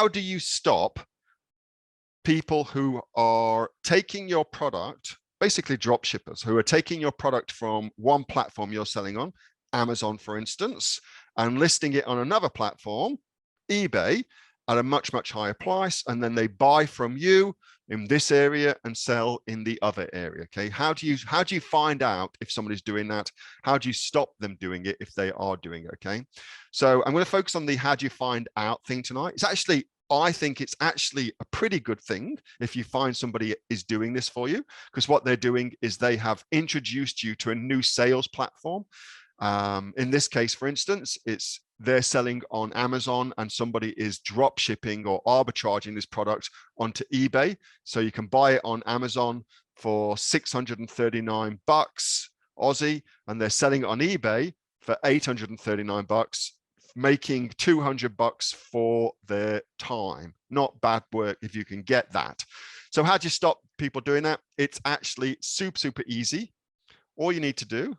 how do you stop people who are taking your product, basically drop shippers, who are taking your product from one platform you're selling on, Amazon, for instance, and listing it on another platform, eBay, at a much, much higher price, and then they buy from you in this area and sell in the other area? Okay, how do you find out if somebody's doing that? How do you stop them doing it if they are doing it? Okay, so I'm going to focus on the how do you find out thing tonight. I think it's actually a pretty good thing if you find somebody is doing this for you, because what they're doing is they have introduced you to a new sales platform. In this case, for instance, they're selling on Amazon and somebody is drop shipping or arbitraging this product onto eBay. So you can buy it on Amazon for 639 bucks Aussie, and they're selling it on eBay for 839 bucks, making 200 bucks for their time. Not bad work if you can get that. So how do you stop people doing that? It's actually super, super easy. All you need to do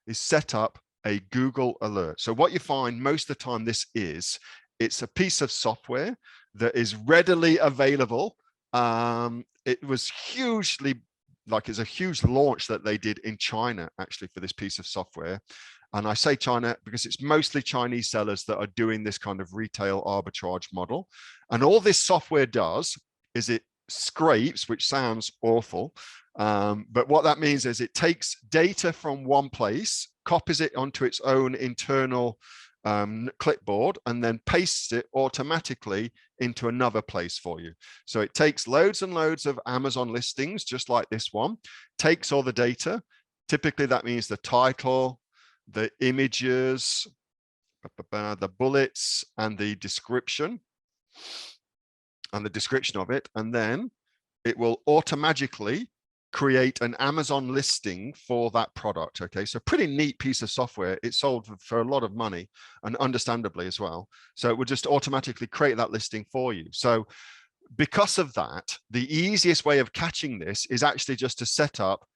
is set up a Google alert. So what you find most of the time it's a piece of software that is readily available. It was it's a huge launch that they did in China actually for this piece of software. And I say China because it's mostly Chinese sellers that are doing this kind of retail arbitrage model. And all this software does is it scrapes, which sounds awful, but what that means is it takes data from one place, copies it onto its own internal clipboard, and then pastes it automatically into another place for you. So it takes loads and loads of Amazon listings, just like this one, takes all the data. Typically, that means the title, the images, the bullets, and the description of it, and then it will automatically create an Amazon listing for that product. Okay, so pretty neat piece of software. It's sold for a lot of money, and understandably as well. So it would just automatically create that listing for you. So because of that, the easiest way of catching this is actually just to set up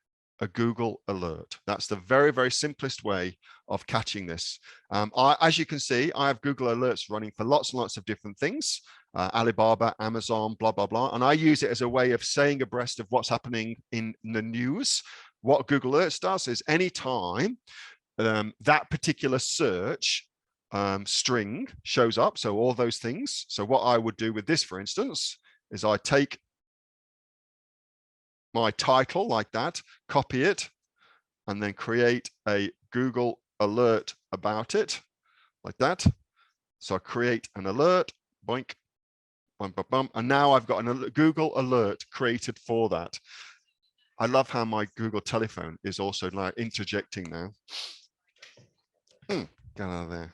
a Google alert. That's the very, very simplest way of catching this. As you can see, I have Google alerts running for lots and lots of different things, Alibaba, Amazon, blah, blah, blah. And I use it as a way of staying abreast of what's happening in the news. What Google alerts does is anytime that particular search string shows up, so all those things. So what I would do with this, for instance, is I take my title like that, copy it, and then create a Google alert about it like that. So I create an alert, boink, bum, bum, bum, and now I've got a Google alert created for that. I love how my Google telephone is also like interjecting now. Get out of there.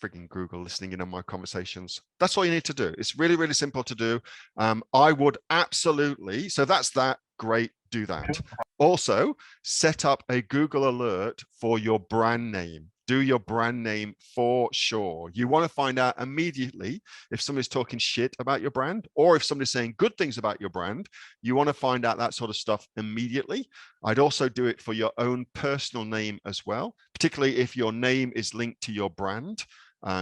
Freaking Google listening in on my conversations. That's all you need to do. It's really, really simple to do. I would absolutely, so that's that. Great, do that. Also, set up a Google alert for your brand name. Do your brand name for sure. You want to find out immediately if somebody's talking shit about your brand, or if somebody's saying good things about your brand. You want to find out that sort of stuff immediately. I'd also do it for your own personal name as well, particularly if your name is linked to your brand.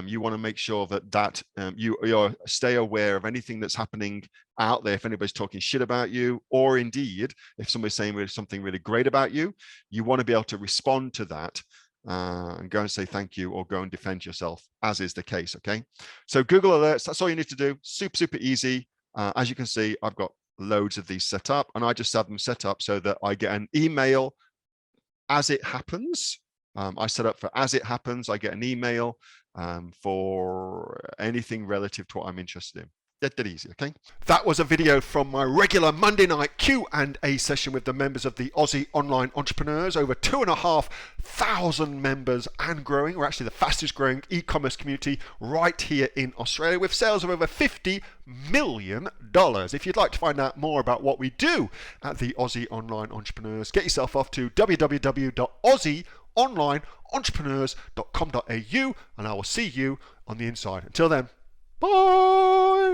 You want to make sure that you stay aware of anything that's happening out there. If anybody's talking shit about you, or indeed if somebody's saying something really great about you, you want to be able to respond to that and go and say thank you, or go and defend yourself, as is the case. Okay, so Google alerts, that's all you need to do. Super, super easy. As you can see, I've got loads of these set up, and I just have them set up so that I get an email as it happens. I set up for as it happens. I get an email for anything relative to what I'm interested in. Dead easy, okay? That was a video from my regular Monday night Q&A session with the members of the Aussie Online Entrepreneurs. Over 2,500 members and growing. We're actually the fastest growing e-commerce community right here in Australia, with sales of over $50 million. If you'd like to find out more about what we do at the Aussie Online Entrepreneurs, get yourself off to www.aussieonlineentrepreneurs.com.au, and I will see you on the inside. Until then, bye!